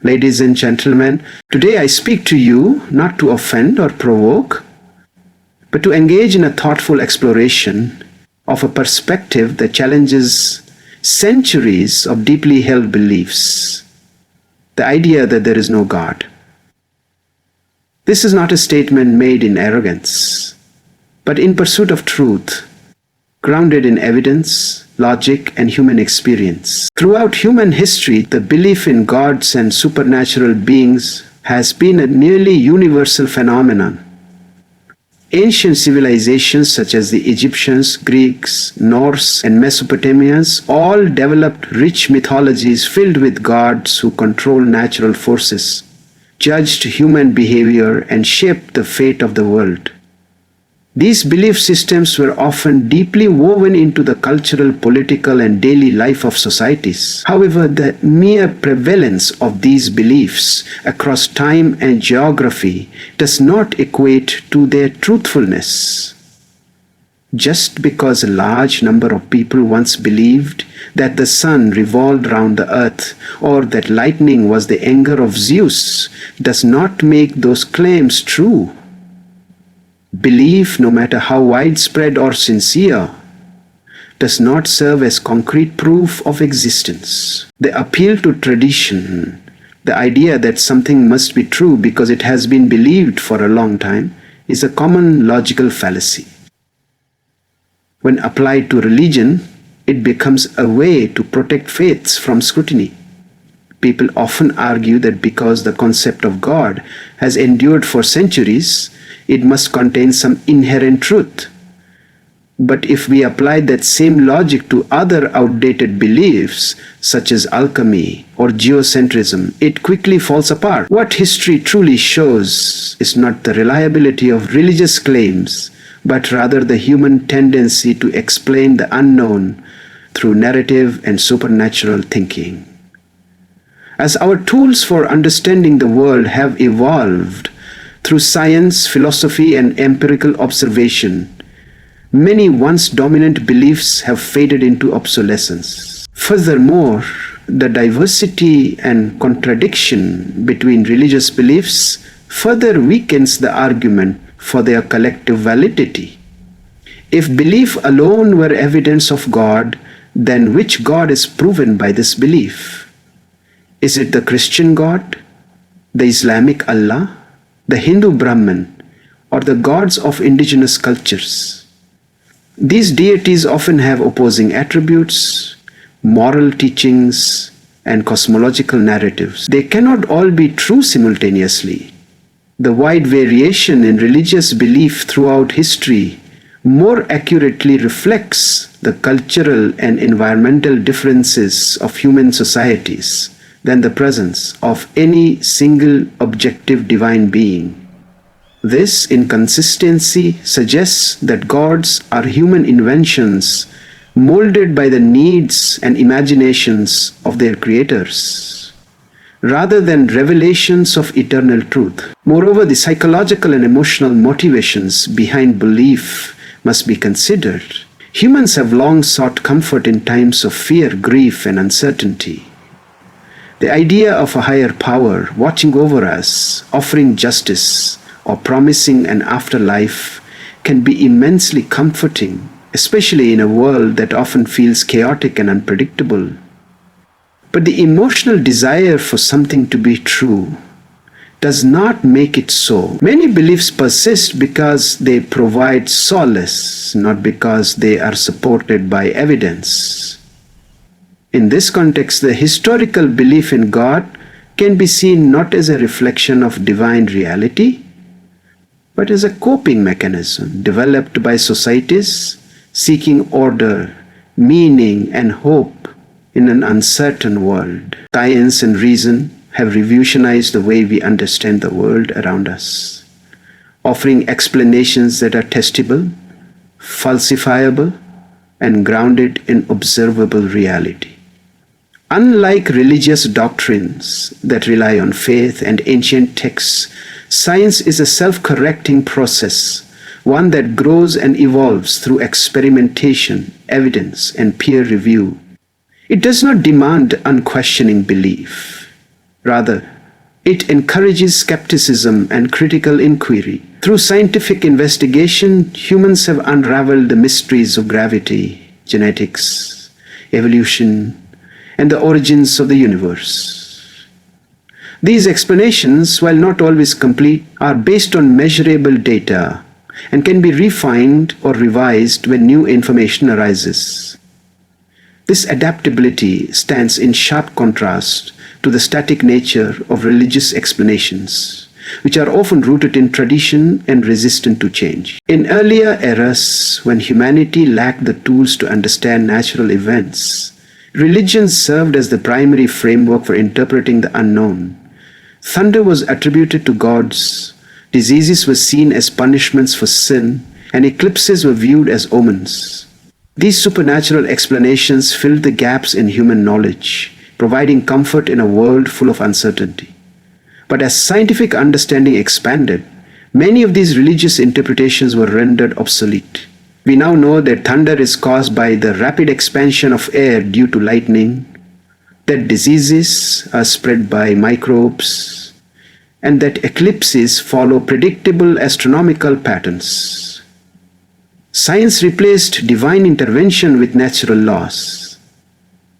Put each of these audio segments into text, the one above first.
Ladies and gentlemen, today I speak to you not to offend or provoke, but to engage in a thoughtful exploration of a perspective that challenges centuries of deeply held beliefs. The idea that there is no God. This is not a statement made in arrogance, but in pursuit of truth, grounded in evidence, logic, and human experience. Throughout human history, the belief in gods and supernatural beings has been a nearly universal phenomenon. Ancient civilizations such as the Egyptians, Greeks, Norse, and Mesopotamians all developed rich mythologies filled with gods who control natural forces, judged human behavior, and shaped the fate of the world. These belief systems were often deeply woven into the cultural, political, and daily life of societies. However, the mere prevalence of these beliefs across time and geography does not equate to their truthfulness. Just because a large number of people once believed that the sun revolved round the earth or that lightning was the anger of Zeus does not make those claims true. Belief, no matter how widespread or sincere, does not serve as concrete proof of existence. The appeal to tradition, the idea that something must be true because it has been believed for a long time, is a common logical fallacy. When applied to religion, it becomes a way to protect faiths from scrutiny. People often argue that because the concept of God has endured for centuries, it must contain some inherent truth. But if we apply that same logic to other outdated beliefs, such as alchemy or geocentrism, it quickly falls apart. What history truly shows is not the reliability of religious claims, but rather the human tendency to explain the unknown through narrative and supernatural thinking. As our tools for understanding the world have evolved through science, philosophy, and empirical observation, many once dominant beliefs have faded into obsolescence. Furthermore, the diversity and contradiction between religious beliefs further weakens the argument for their collective validity. If belief alone were evidence of God, then which God is proven by this belief? Is it the Christian God, the Islamic Allah, the Hindu Brahman, or the gods of indigenous cultures? These deities often have opposing attributes, moral teachings, and cosmological narratives. They cannot all be true simultaneously. The wide variation in religious belief throughout history more accurately reflects the cultural and environmental differences of human societies than the presence of any single objective divine being. This inconsistency suggests that gods are human inventions molded by the needs and imaginations of their creators, rather than revelations of eternal truth. Moreover, the psychological and emotional motivations behind belief must be considered. Humans have long sought comfort in times of fear, grief, and uncertainty. The idea of a higher power watching over us, offering justice, or promising an afterlife can be immensely comforting, especially in a world that often feels chaotic and unpredictable. But the emotional desire for something to be true does not make it so. Many beliefs persist because they provide solace, not because they are supported by evidence. In this context, the historical belief in God can be seen not as a reflection of divine reality, but as a coping mechanism developed by societies seeking order, meaning, and hope in an uncertain world. Science and reason have revolutionized the way we understand the world around us, offering explanations that are testable, falsifiable, and grounded in observable reality. Unlike religious doctrines that rely on faith and ancient texts, science is a self-correcting process, one that grows and evolves through experimentation, evidence, and peer review. It does not demand unquestioning belief. Rather, it encourages skepticism and critical inquiry. Through scientific investigation, humans have unraveled the mysteries of gravity, genetics, evolution, and the origins of the universe. These explanations, while not always complete, are based on measurable data and can be refined or revised when new information arises. This adaptability stands in sharp contrast to the static nature of religious explanations, which are often rooted in tradition and resistant to change. In earlier eras, when humanity lacked the tools to understand natural events, religion served as the primary framework for interpreting the unknown. Thunder was attributed to gods, diseases were seen as punishments for sin, and eclipses were viewed as omens. These supernatural explanations filled the gaps in human knowledge, providing comfort in a world full of uncertainty. But as scientific understanding expanded, many of these religious interpretations were rendered obsolete. We now know that thunder is caused by the rapid expansion of air due to lightning, that diseases are spread by microbes, and that eclipses follow predictable astronomical patterns. Science replaced divine intervention with natural laws,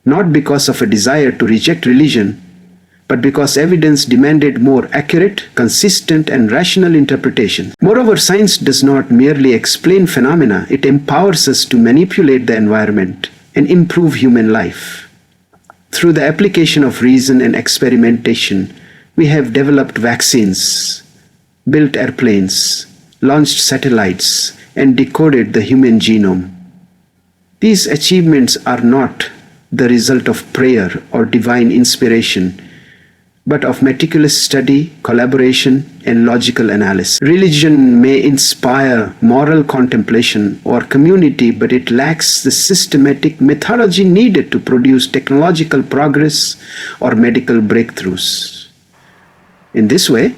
not because of a desire to reject religion, but because evidence demanded more accurate, consistent, and rational interpretation. Moreover, science does not merely explain phenomena, it empowers us to manipulate the environment and improve human life. Through the application of reason and experimentation, we have developed vaccines, built airplanes, launched satellites, and decoded the human genome. These achievements are not the result of prayer or divine inspiration, but of meticulous study, collaboration, and logical analysis. Religion may inspire moral contemplation or community, but it lacks the systematic methodology needed to produce technological progress or medical breakthroughs. In this way,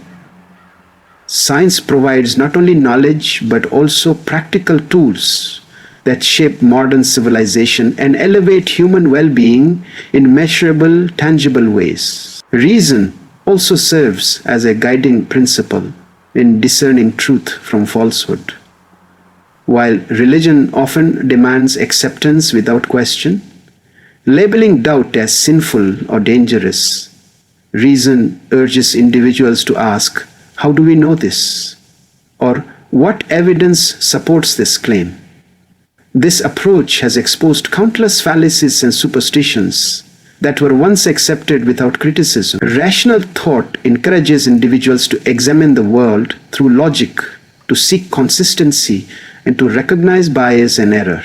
science provides not only knowledge but also practical tools that shape modern civilization and elevate human well-being in measurable, tangible ways. Reason also serves as a guiding principle in discerning truth from falsehood. While religion often demands acceptance without question, labeling doubt as sinful or dangerous, reason urges individuals to ask, "How do we know this?" or "What evidence supports this claim?" This approach has exposed countless fallacies and superstitions that were once accepted without criticism. Rational thought encourages individuals to examine the world through logic, to seek consistency, and to recognize bias and error.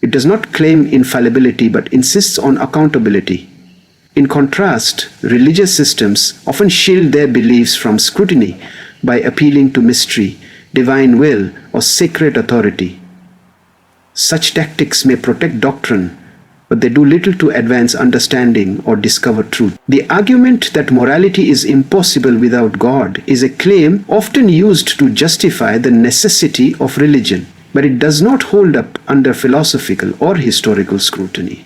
It does not claim infallibility but insists on accountability. In contrast, religious systems often shield their beliefs from scrutiny by appealing to mystery, divine will, or sacred authority. Such tactics may protect doctrine, but they do little to advance understanding or discover truth. The argument that morality is impossible without God is a claim often used to justify the necessity of religion, but it does not hold up under philosophical or historical scrutiny.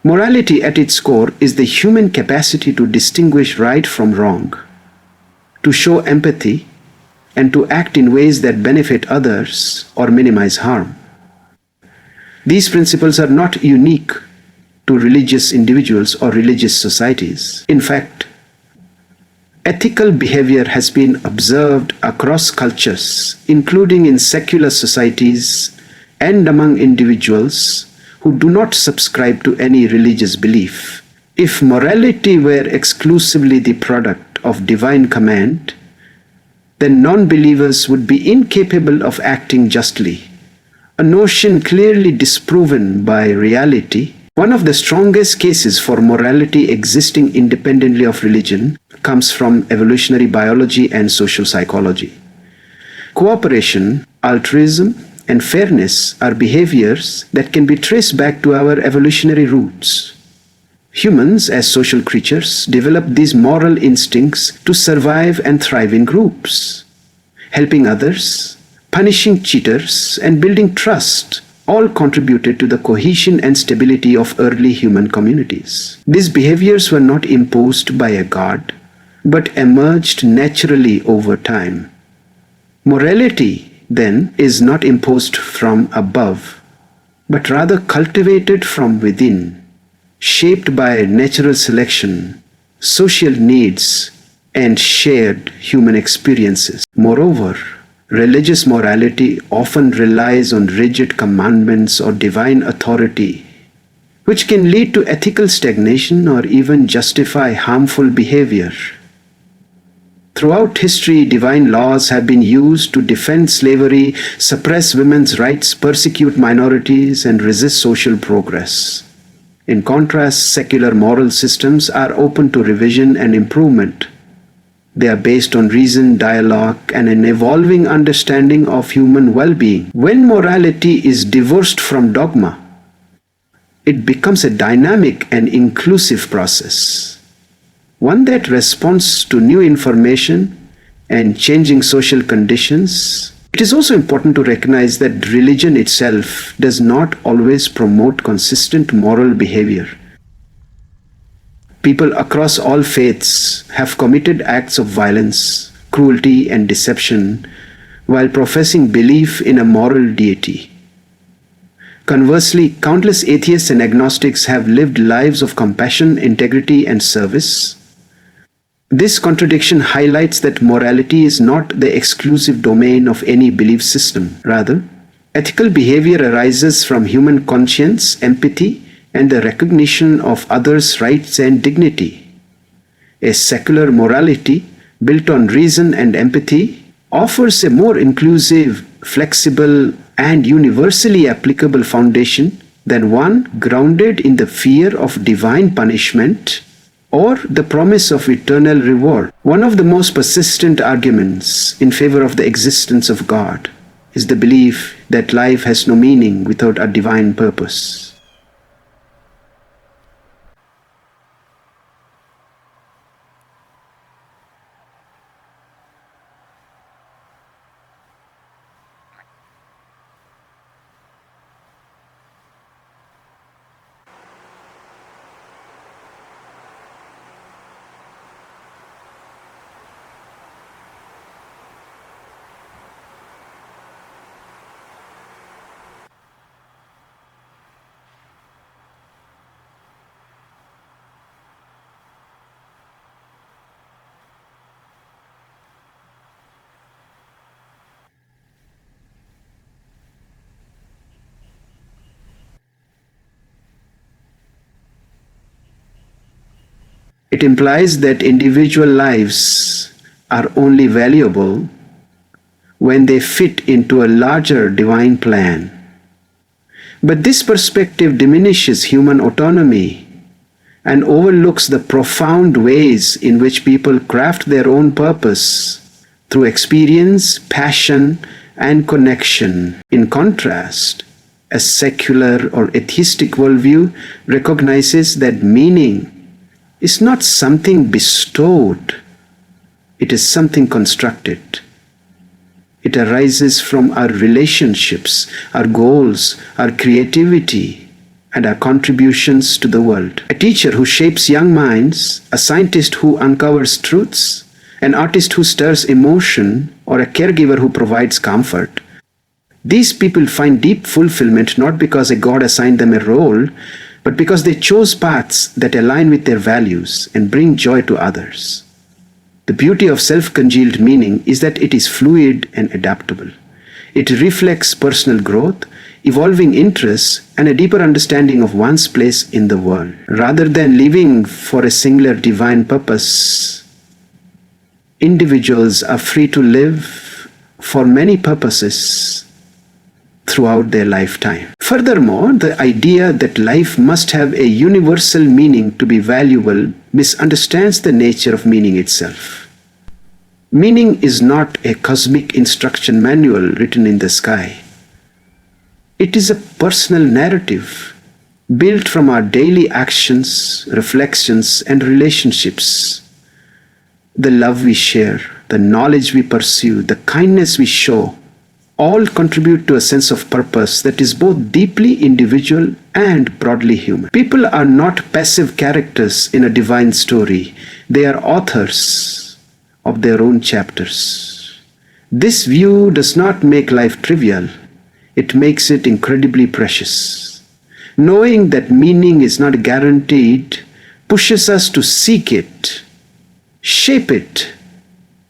Morality at its core is the human capacity to distinguish right from wrong, to show empathy, and to act in ways that benefit others or minimize harm. These principles are not unique to religious individuals or religious societies. In fact, ethical behavior has been observed across cultures, including in secular societies and among individuals who do not subscribe to any religious belief. If morality were exclusively the product of divine command, then non-believers would be incapable of acting justly, a notion clearly disproven by reality. One of the strongest cases for morality existing independently of religion comes from evolutionary biology and social psychology. Cooperation, altruism, and fairness are behaviors that can be traced back to our evolutionary roots. Humans, as social creatures, develop these moral instincts to survive and thrive in groups. Helping others, punishing cheaters, and building trust all contributed to the cohesion and stability of early human communities. These behaviors were not imposed by a god, but emerged naturally over time. Morality, then, is not imposed from above, but rather cultivated from within, shaped by natural selection, social needs, and shared human experiences. Moreover, religious morality often relies on rigid commandments or divine authority, which can lead to ethical stagnation or even justify harmful behavior. Throughout history, divine laws have been used to defend slavery, suppress women's rights, persecute minorities, and resist social progress. In contrast, secular moral systems are open to revision and improvement. They are based on reason, dialogue, and an evolving understanding of human well-being. When morality is divorced from dogma, it becomes a dynamic and inclusive process, one that responds to new information and changing social conditions. It is also important to recognize that religion itself does not always promote consistent moral behavior. People across all faiths have committed acts of violence, cruelty, and deception while professing belief in a moral deity. Conversely, countless atheists and agnostics have lived lives of compassion, integrity, and service. This contradiction highlights that morality is not the exclusive domain of any belief system. Rather, ethical behavior arises from human conscience, empathy, and the recognition of others' rights and dignity. A secular morality built on reason and empathy offers a more inclusive, flexible, and universally applicable foundation than one grounded in the fear of divine punishment or the promise of eternal reward. One of the most persistent arguments in favor of the existence of God is the belief that life has no meaning without a divine purpose. It implies that individual lives are only valuable when they fit into a larger divine plan. But this perspective diminishes human autonomy and overlooks the profound ways in which people craft their own purpose through experience, passion, and connection. In contrast, a secular or atheistic worldview recognizes that meaning is not something bestowed, it is something constructed. It arises from our relationships, our goals, our creativity, and our contributions to the world. A teacher who shapes young minds, a scientist who uncovers truths, an artist who stirs emotion, or a caregiver who provides comfort. These people find deep fulfillment not because a God assigned them a role, but because they chose paths that align with their values and bring joy to others. The beauty of self-congealed meaning is that it is fluid and adaptable. It reflects personal growth, evolving interests, and a deeper understanding of one's place in the world. Rather than living for a singular divine purpose, individuals are free to live for many purposes throughout their lifetime. Furthermore, the idea that life must have a universal meaning to be valuable misunderstands the nature of meaning itself. Meaning is not a cosmic instruction manual written in the sky. It is a personal narrative built from our daily actions, reflections, and relationships. The love we share, the knowledge we pursue, the kindness we show, all contribute to a sense of purpose that is both deeply individual and broadly human. People are not passive characters in a divine story. They are authors of their own chapters. This view does not make life trivial. It makes it incredibly precious. Knowing that meaning is not guaranteed pushes us to seek it, shape it,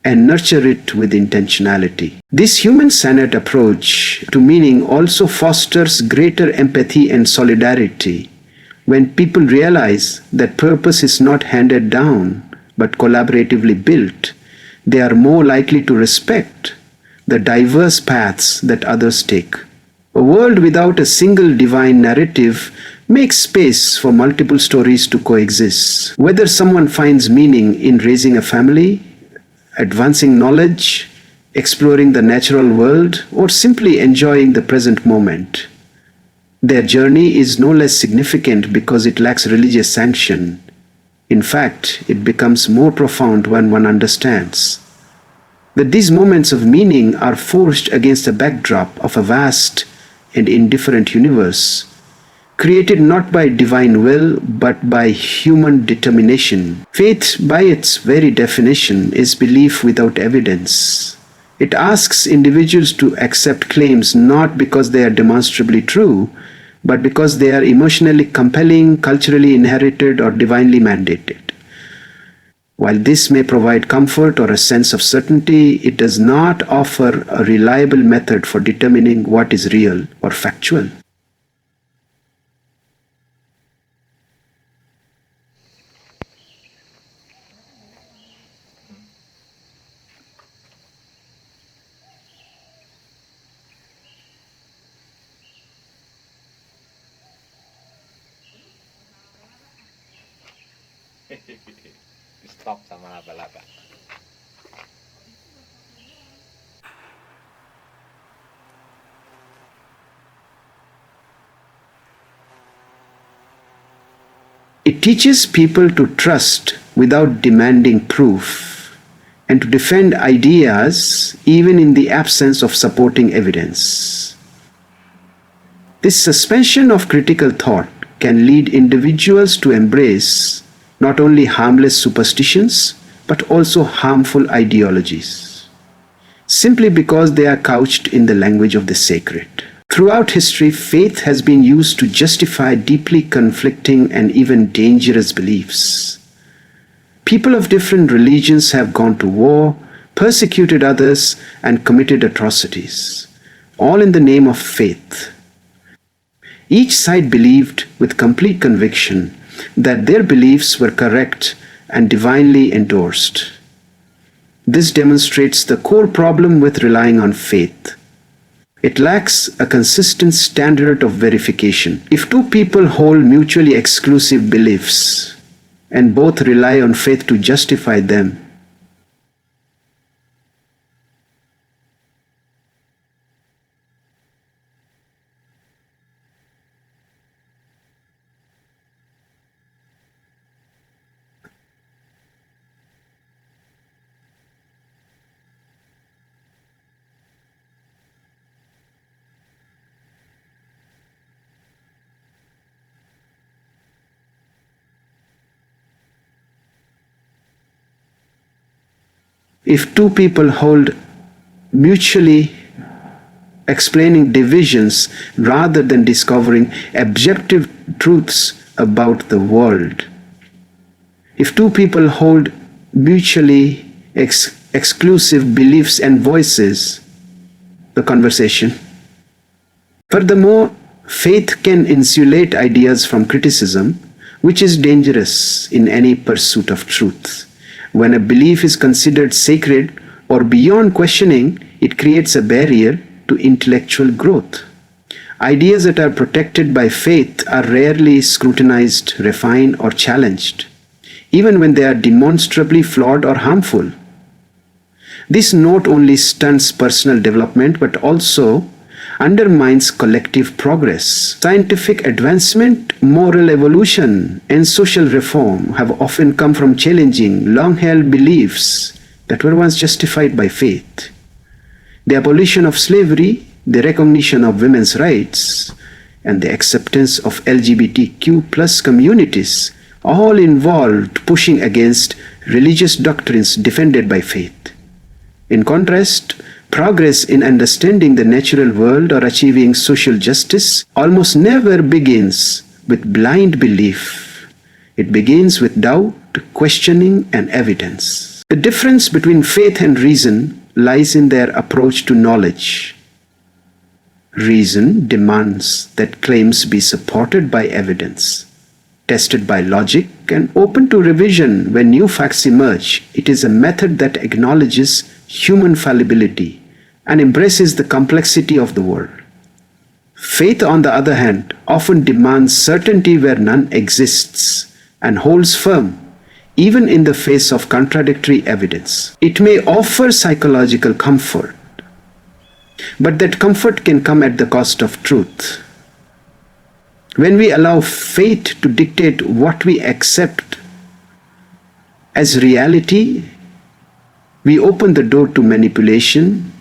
and nurture it with intentionality. This human-centered approach to meaning also fosters greater empathy and solidarity. When people realize that purpose is not handed down but collaboratively built, they are more likely to respect the diverse paths that others take. A world without a single divine narrative makes space for multiple stories to coexist. Whether someone finds meaning in raising a family, advancing knowledge, exploring the natural world, or simply enjoying the present moment, their journey is no less significant because it lacks religious sanction. In fact, it becomes more profound when one understands that these moments of meaning are forged against the backdrop of a vast and indifferent universe, created not by divine will but by human determination. Faith, by its very definition, is belief without evidence. It asks individuals to accept claims not because they are demonstrably true, but because they are emotionally compelling, culturally inherited, or divinely mandated. While this may provide comfort or a sense of certainty, it does not offer a reliable method for determining what is real or factual. Stop sama laba-laba. It teaches people to trust without demanding proof, and to defend ideas even in the absence of supporting evidence. This suspension of critical thought can lead individuals to embrace not only harmless superstitions but also harmful ideologies, simply because they are couched in the language of the sacred. Throughout history, faith has been used to justify deeply conflicting and even dangerous beliefs. People of different religions have gone to war, persecuted others, and committed atrocities, all in the name of faith. Each side believed with complete conviction that their beliefs were correct and divinely endorsed. This demonstrates the core problem with relying on faith. It lacks a consistent standard of verification. If two people hold mutually exclusive beliefs and both rely on faith to justify them, if two people hold mutually explaining divisions rather than discovering objective truths about the world, if two people hold mutually exclusive beliefs and voices the conversation. Furthermore, faith can insulate ideas from criticism, which is dangerous in any pursuit of truth. When a belief is considered sacred or beyond questioning, it creates a barrier to intellectual growth. Ideas that are protected by faith are rarely scrutinized, refined, or challenged, even when they are demonstrably flawed or harmful. This not only stunts personal development but also undermines collective progress. Scientific advancement, moral evolution, and social reform have often come from challenging long-held beliefs that were once justified by faith. The abolition of slavery, the recognition of women's rights, and the acceptance of LGBTQ plus communities all involved pushing against religious doctrines defended by faith. In contrast, progress in understanding the natural world or achieving social justice almost never begins with blind belief. It begins with doubt, questioning, and evidence. The difference between faith and reason lies in their approach to knowledge. Reason demands that claims be supported by evidence, tested by logic, and open to revision when new facts emerge. It is a method that acknowledges human fallibility and embraces the complexity of the world. Faith, on the other hand, often demands certainty where none exists and holds firm even in the face of contradictory evidence. It may offer psychological comfort, but that comfort can come at the cost of truth. When we allow faith to dictate what we accept as reality, we open the door to manipulation,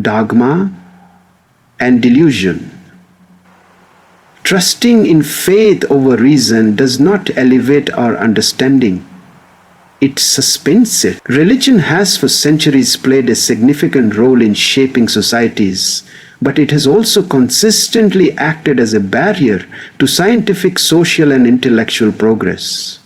dogma, and delusion. Trusting in faith over reason does not elevate our understanding. It suspends it. Religion has for centuries played a significant role in shaping societies, but it has also consistently acted as a barrier to scientific, social, and intellectual progress.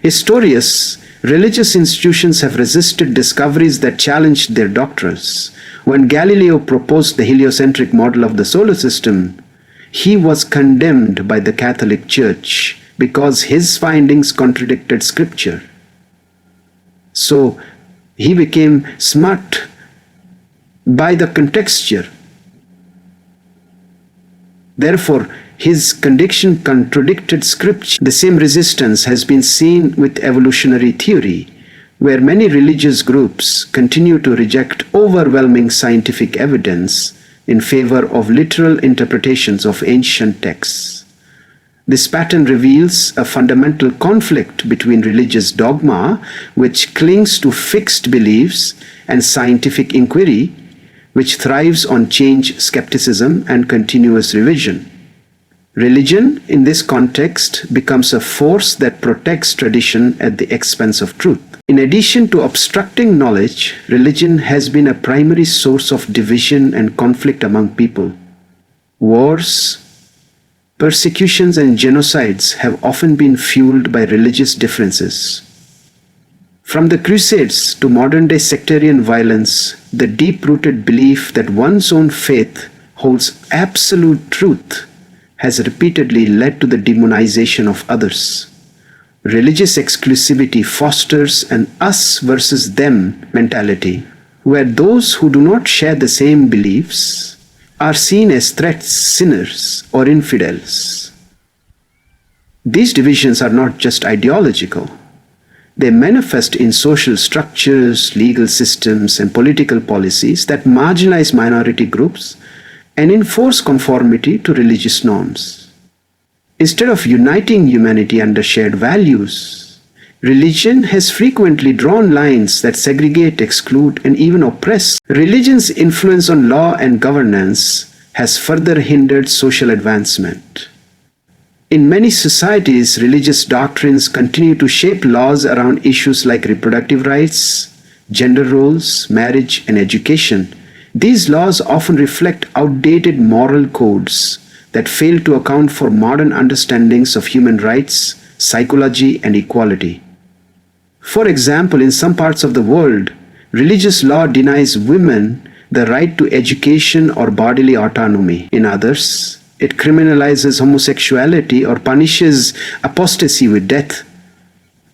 Historious, religious institutions have resisted discoveries that challenged their doctrines. When Galileo proposed the heliocentric model of the solar system, he was condemned by the Catholic Church because his findings contradicted Scripture. So he became smart by the contexture. Therefore, his conviction contradicted Scripture. The same resistance has been seen with evolutionary theory, where many religious groups continue to reject overwhelming scientific evidence in favor of literal interpretations of ancient texts. This pattern reveals a fundamental conflict between religious dogma, which clings to fixed beliefs, and scientific inquiry, which thrives on change, skepticism, and continuous revision. Religion, in this context, becomes a force that protects tradition at the expense of truth. In addition to obstructing knowledge, religion has been a primary source of division and conflict among people. Wars, persecutions, and genocides have often been fueled by religious differences. From the Crusades to modern-day sectarian violence, the deep-rooted belief that one's own faith holds absolute truth has repeatedly led to the demonization of others. Religious exclusivity fosters an us versus them mentality, where those who do not share the same beliefs are seen as threats, sinners, or infidels. These divisions are not just ideological. They manifest in social structures, legal systems, and political policies that marginalize minority groups and enforce conformity to religious norms. Instead of uniting humanity under shared values, religion has frequently drawn lines that segregate, exclude, and even oppress. Religion's influence on law and governance has further hindered social advancement. In many societies, religious doctrines continue to shape laws around issues like reproductive rights, gender roles, marriage, and education. These laws often reflect outdated moral codes that fail to account for modern understandings of human rights, psychology, and equality. For example, in some parts of the world, religious law denies women the right to education or bodily autonomy. In others, it criminalizes homosexuality or punishes apostasy with death.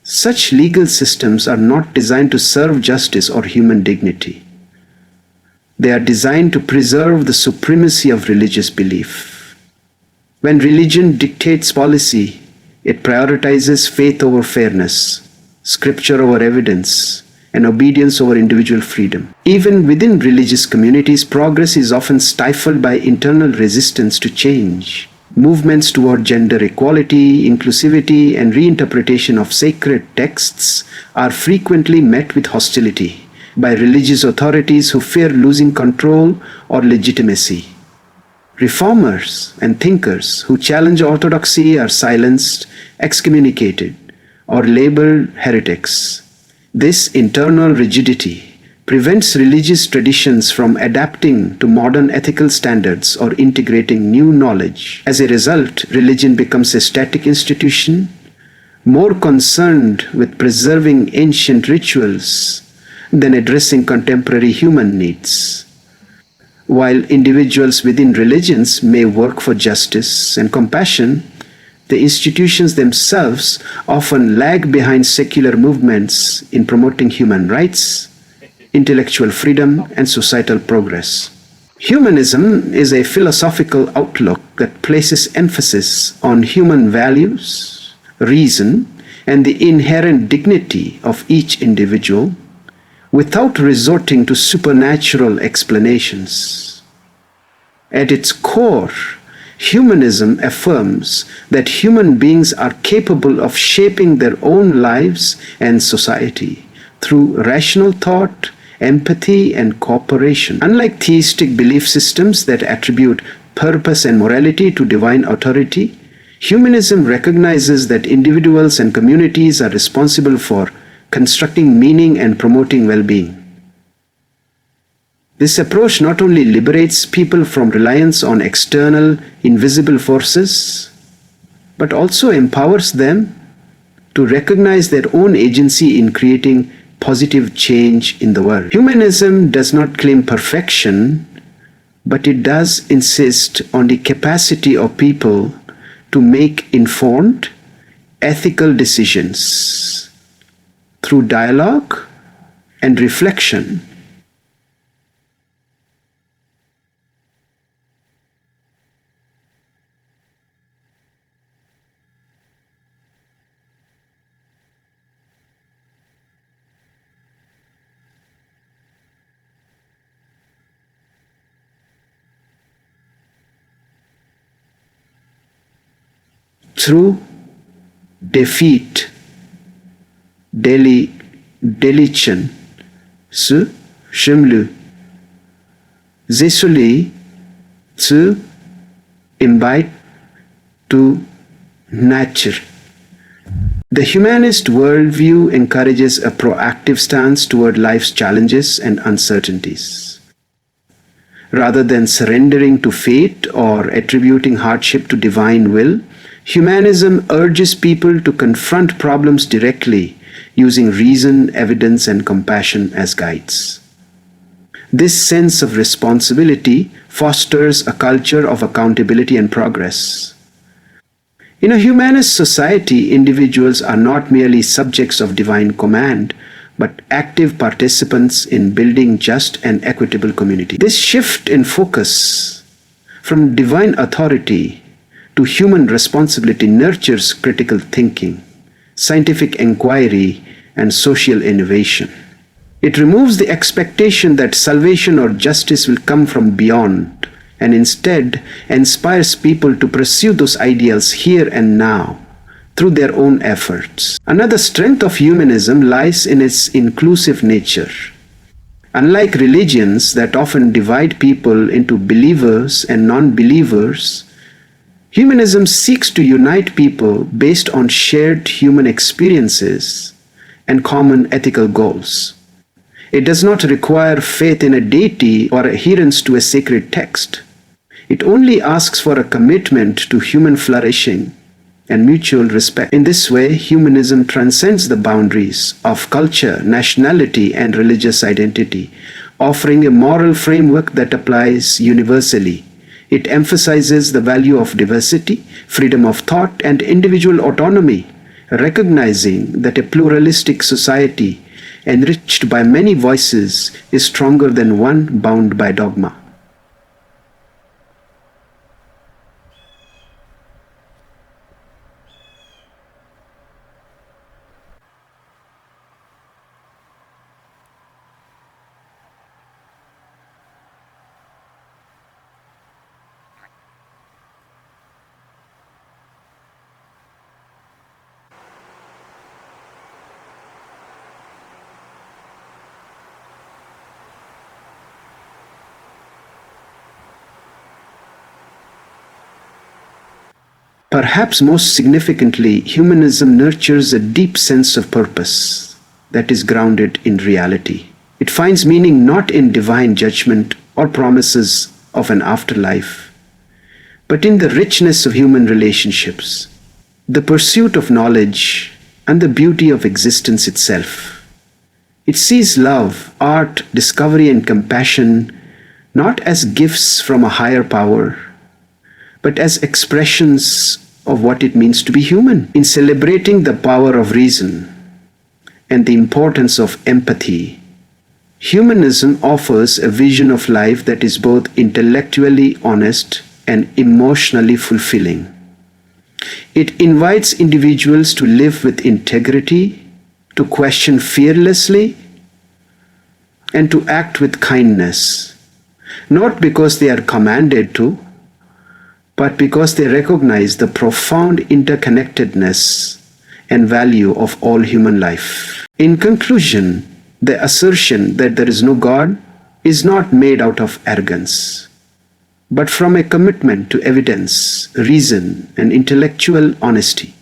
Such legal systems are not designed to serve justice or human dignity. They are designed to preserve the supremacy of religious belief. When religion dictates policy, it prioritizes faith over fairness, scripture over evidence, and obedience over individual freedom. Even within religious communities, progress is often stifled by internal resistance to change. Movements toward gender equality, inclusivity, and reinterpretation of sacred texts are frequently met with hostility by religious authorities who fear losing control or legitimacy. Reformers and thinkers who challenge orthodoxy are silenced, excommunicated, or labeled heretics. This internal rigidity prevents religious traditions from adapting to modern ethical standards or integrating new knowledge. As a result, religion becomes a static institution, more concerned with preserving ancient rituals than addressing contemporary human needs. While individuals within religions may work for justice and compassion, the institutions themselves often lag behind secular movements in promoting human rights, intellectual freedom, and societal progress. Humanism is a philosophical outlook that places emphasis on human values, reason, and the inherent dignity of each individual without resorting to supernatural explanations. At its core, humanism affirms that human beings are capable of shaping their own lives and society through rational thought, empathy, and cooperation. Unlike theistic belief systems that attribute purpose and morality to divine authority, humanism recognizes that individuals and communities are responsible for constructing meaning and promoting well-being. This approach not only liberates people from reliance on external, invisible forces, but also empowers them to recognize their own agency in creating positive change in the world. Humanism does not claim perfection, but it does insist on the capacity of people to make informed, ethical decisions through dialogue and reflection. Through defeat, deletion, zu Schimlu, Zesuli, zu imbibe to nature. The humanist worldview encourages a proactive stance toward life's challenges and uncertainties. Rather than surrendering to fate or attributing hardship to divine will, humanism urges people to confront problems directly, using reason, evidence, and compassion as guides. This sense of responsibility fosters a culture of accountability and progress. In a humanist society, individuals are not merely subjects of divine command, but active participants in building just and equitable community. This shift in focus from divine authority to human responsibility nurtures critical thinking, scientific inquiry, and social innovation. It removes the expectation that salvation or justice will come from beyond, and instead inspires people to pursue those ideals here and now through their own efforts. Another strength of humanism lies in its inclusive nature. Unlike religions that often divide people into believers and non-believers, humanism seeks to unite people based on shared human experiences and common ethical goals. It does not require faith in a deity or adherence to a sacred text. It only asks for a commitment to human flourishing and mutual respect. In this way, humanism transcends the boundaries of culture, nationality, and religious identity, offering a moral framework that applies universally. It emphasizes the value of diversity, freedom of thought, and individual autonomy, recognizing that a pluralistic society enriched by many voices is stronger than one bound by dogma. Perhaps most significantly, humanism nurtures a deep sense of purpose that is grounded in reality. It finds meaning not in divine judgment or promises of an afterlife, but in the richness of human relationships, the pursuit of knowledge, and the beauty of existence itself. It sees love, art, discovery, and compassion not as gifts from a higher power, but as expressions of what it means to be human. In celebrating the power of reason and the importance of empathy, humanism offers a vision of life that is both intellectually honest and emotionally fulfilling. It invites individuals to live with integrity, to question fearlessly, and to act with kindness, not because they are commanded to, but because they recognize the profound interconnectedness and value of all human life. In conclusion, the assertion that there is no God is not made out of arrogance, but from a commitment to evidence, reason, and intellectual honesty.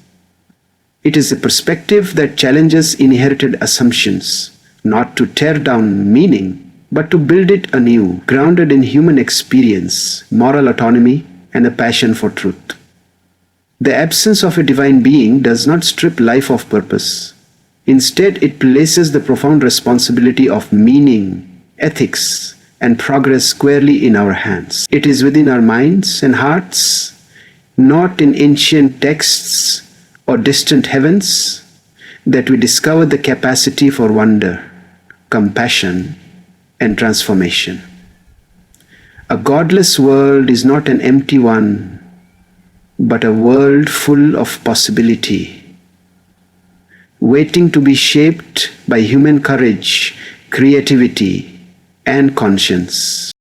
It is a perspective that challenges inherited assumptions, not to tear down meaning, but to build it anew, grounded in human experience, moral autonomy, and a passion for truth. The absence of a divine being does not strip life of purpose. Instead, it places the profound responsibility of meaning, ethics, and progress squarely in our hands. It is within our minds and hearts, not in ancient texts or distant heavens, that we discover the capacity for wonder, compassion, and transformation. A godless world is not an empty one, but a world full of possibility, waiting to be shaped by human courage, creativity, and conscience.